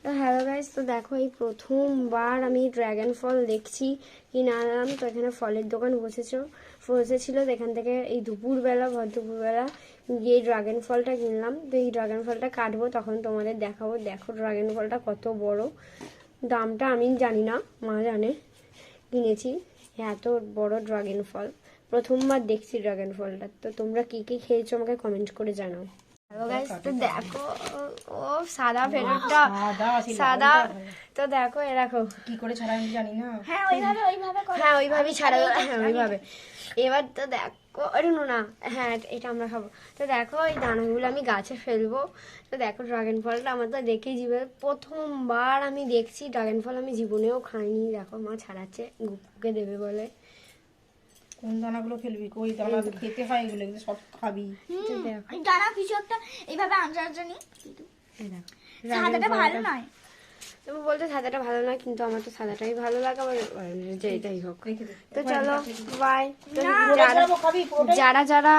তো hello guys, তো দেখো এই প্রথমবার আমি ড্রাগন ফল দেখছি কি না আনলাম। তো এখানে ফলের দোকান বসেছিল, তো এখান থেকে এই ভর দুপুরবেলা গিয়ে ড্রাগন ফলটা কিনলাম। তো এই ড্রাগন ফলটা কাটবো, তখন তোমাদের দেখাবো। দেখো ড্রাগন ফলটা কত বড়, দামটা আমি জানি না, মা জানে। কিনেছি এত বড় ড্রাগন ফল, প্রথমবার দেখছি ড্রাগন ফলটা। তো তোমরা কি কি খেয়েছো আমাকে কমেন্ট করে জানাও। হ্যালো গাইস, তো দেখো ও সাদা ফেরতটা সাদা। তো দেখো এ দেখো কি করে ছাড়া আমি জানি না। হ্যাঁ ওইভাবেই ছাড়া যাবে, হ্যাঁ ওইভাবে। এবার তো দেখো আরে না, হ্যাঁ এটা আমরা খাবো। তো দেখো এই দানাগুলো আমি গাছে ফেলবো। তো দেখো ড্রাগন ফলটা আমার তো দেখেই জীবনে প্রথমবার আমি দেখছি ড্রাগন ফল, আমি জীবনেও খাইনি। দেখো মা ছাড়াচ্ছে, গুপুকে দেবে বলে। কোন দানাগুলো ফেলবি? কই দানা তো খেতে হয়, এগুলো এগুলো সব খাবি। দানা কিছু একটা এইভাবে আঞ্জা নি। এই দেখো সাদাটা ভালো নয়। তুমি বলছো সাদাটা ভালো না, কিন্তু আমার তো সাদাটাই ভালো লাগে। আবার যেটাই হোক, রেখে দে। তো চলো বাই। খাবি পুরোটাই? যারা যারা